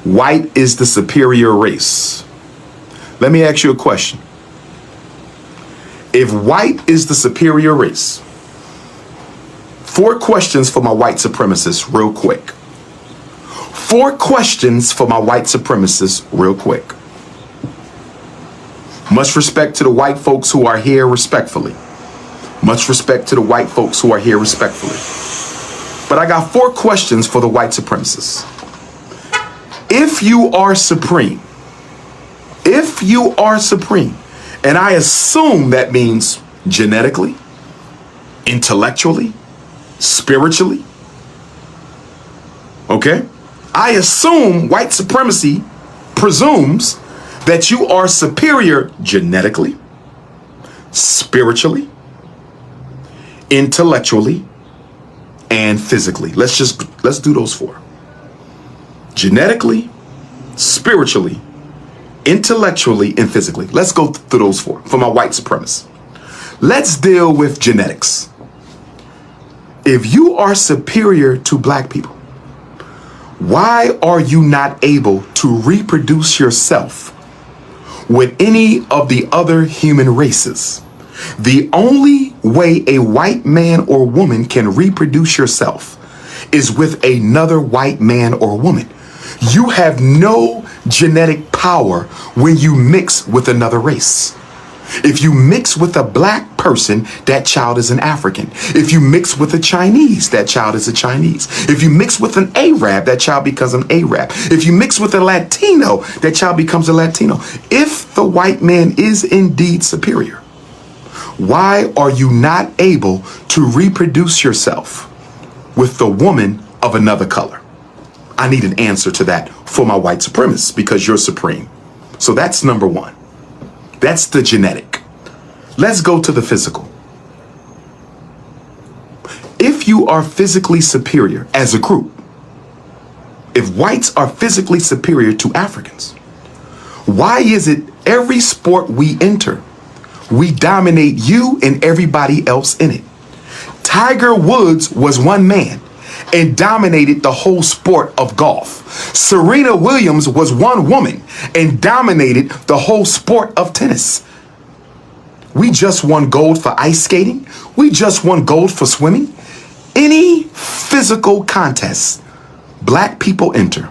white is the superior race. Let me ask you a question. If white is the superior race, 4 questions for my white supremacists real quick. 4 questions for my white supremacists real quick. Much respect to the white folks who are here respectfully. Much respect to the white folks who are here respectfully. But I got 4 questions for the white supremacists. If you are supreme, and I assume that means genetically, intellectually, spiritually, okay? I assume white supremacy presumes that you are superior genetically, spiritually, intellectually, and physically. Let's do those 4. Genetically, spiritually, intellectually, and physically. Let's go through those 4 for my white supremacists. Let's deal with genetics. If you are superior to black people, why are you not able to reproduce yourself with any of the other human races? The only way a white man or woman can reproduce yourself is with another white man or woman. You have no genetic power when you mix with another race. If you mix with a black person, that child is an African. If you mix with a Chinese, that child is a Chinese. If you mix with an Arab, that child becomes an Arab. If you mix with a Latino, that child becomes a Latino. If the white man is indeed superior, why are you not able to reproduce yourself with the woman of another color? I need an answer to that for my white supremacists because you're supreme. So that's number 1. That's the genetic. Let's go to the physical. If you are physically superior as a group, if whites are physically superior to Africans, why is it every sport we enter, we dominate you and everybody else in it? Tiger Woods was one man and dominated the whole sport of golf. Serena Williams was one woman and dominated the whole sport of tennis. We just won gold for ice skating. We just won gold for swimming. Any physical contest black people enter,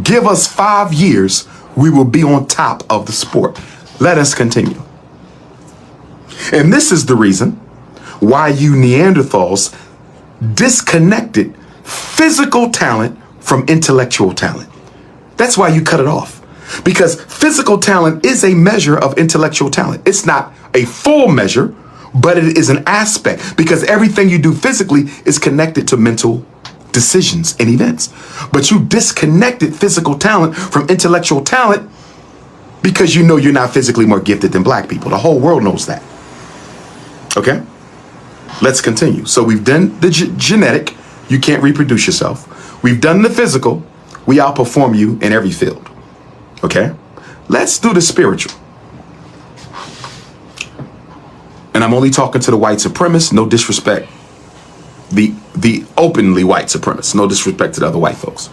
give us 5 years, we will be on top of the sport. Let us continue. And this is the reason why you Neanderthals disconnected physical talent from intellectual talent. That's why you cut it off. Because physical talent is a measure of intellectual talent. It's not a full measure, but it is an aspect because everything you do physically is connected to mental decisions and events. But you disconnected physical talent from intellectual talent because you know you're not physically more gifted than black people. The whole world knows that. Okay? Let's continue. So we've done the genetic. You can't reproduce yourself. We've done the physical. We outperform you in every field. Okay? Let's do the spiritual. And I'm only talking to the white supremacists. No disrespect. The openly white supremacists. No disrespect to the other white folks.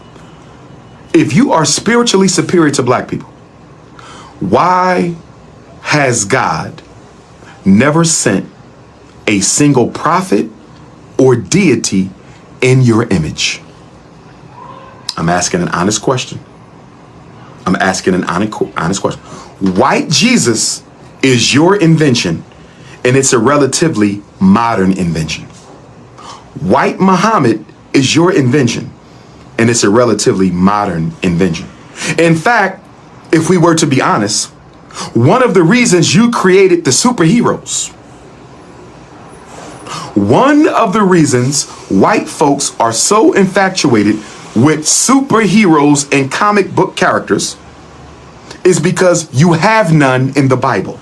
If you are spiritually superior to black people, why has God never sent a single prophet or deity in your image? I'm asking an honest question. I'm asking an honest question. White Jesus is your invention, and it's a relatively modern invention. White Muhammad is your invention, and it's a relatively modern invention. In fact, if we were to be honest, one of the reasons you created the superheroes, one of the reasons white folks are so infatuated with superheroes and comic book characters is because you have none in the Bible.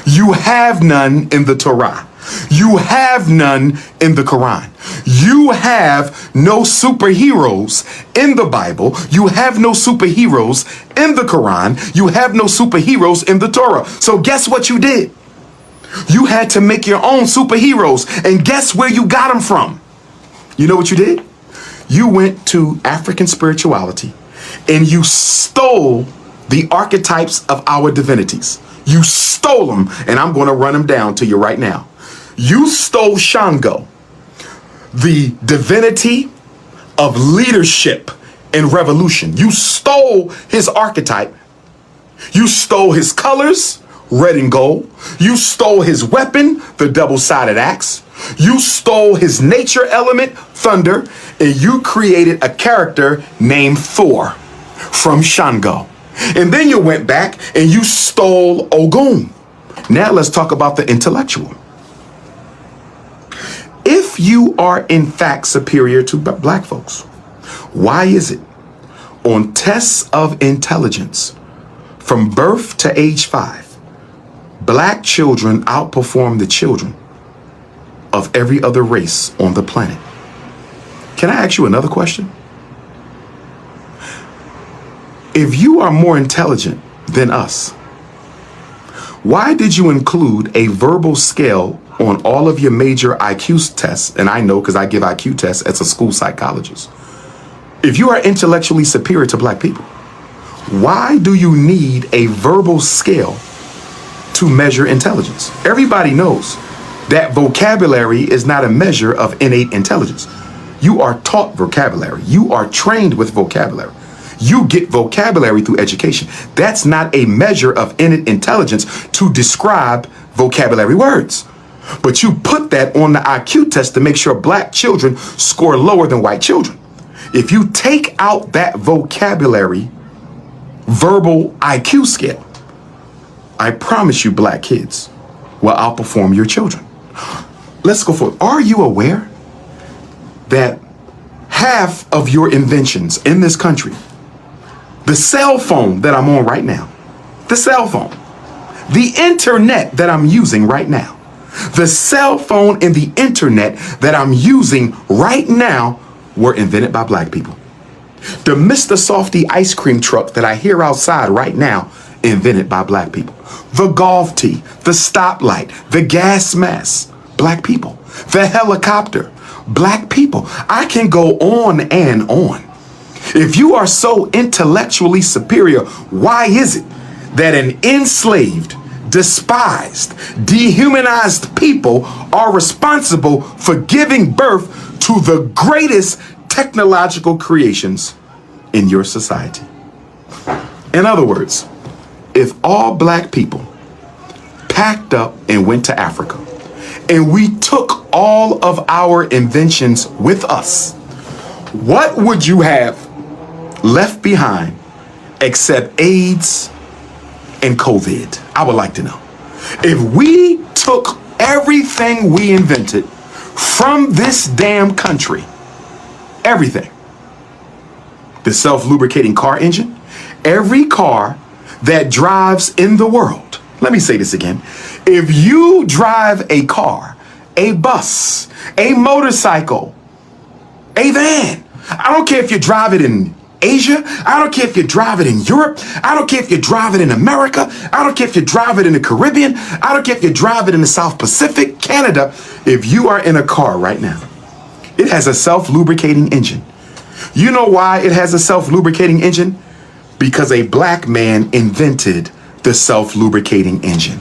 You have none in the Torah. You have none in the Quran. You have no superheroes in the Bible. You have no superheroes in the Quran. You have no superheroes in the Torah. So guess what you did? You had to make your own superheroes. And guess where you got them from? You know what you did? You went to African spirituality and you stole the archetypes of our divinities. You stole them, and I'm going to run them down to you right now. You stole Shango, the divinity of leadership and revolution. You stole his archetype. You stole his colors, red and gold. You stole his weapon, the double-sided axe. You stole his nature element, thunder, and you created a character named Thor from Shango. And then you went back and you stole Ogun. Now let's talk about the intellectual. If you are in fact superior to black folks, why is it on tests of intelligence from birth to age 5, black children outperform the children of every other race on the planet? Can I ask you another question? If you are more intelligent than us, why did you include a verbal scale on all of your major IQ tests? And I know because I give IQ tests as a school psychologist. If you are intellectually superior to black people, why do you need a verbal scale to measure intelligence? Everybody knows that vocabulary is not a measure of innate intelligence. You are taught vocabulary. You are trained with vocabulary. You get vocabulary through education. That's not a measure of innate intelligence to describe vocabulary words. But you put that on the IQ test to make sure black children score lower than white children. If you take out that vocabulary verbal IQ scale, I promise you black kids will outperform your children. Let's go forward. Are you aware that half of your inventions in this country, the cell phone that I'm on right now, the cell phone, the internet that I'm using right now, the cell phone and the internet that I'm using right now were invented by black people. The Mr. Softy ice cream truck that I hear outside right now, invented by black people. The golf tee, the stoplight, the gas mask, black people. The helicopter, black people. I can go on and on. If you are so intellectually superior, why is it that an enslaved, despised, dehumanized people are responsible for giving birth to the greatest technological creations in your society? In other words, if all black people packed up and went to Africa and we took all of our inventions with us, what would you have left behind except AIDS and COVID? I would like to know. If we took everything we invented from this damn country, everything, the self-lubricating car engine, every car that drives in the world. Let me say this again. If you drive a car, a bus, a motorcycle, a van, I don't care if you drive it in Asia, I don't care if you drive it in Europe, I don't care if you drive it in America, I don't care if you drive it in the Caribbean, I don't care if you drive it in the South Pacific, Canada, if you are in a car right now, it has a self-lubricating engine. You know why it has a self-lubricating engine? Because a black man invented the self-lubricating engine.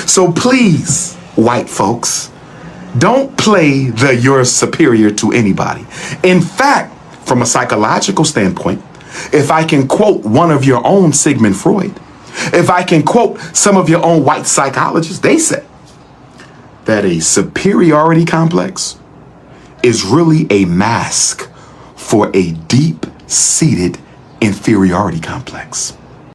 So please, white folks, don't play the you're superior to anybody. In fact, from a psychological standpoint, if I can quote one of your own Sigmund Freud, if I can quote some of your own white psychologists, they said that a superiority complex is really a mask for a deep-seated inferiority complex.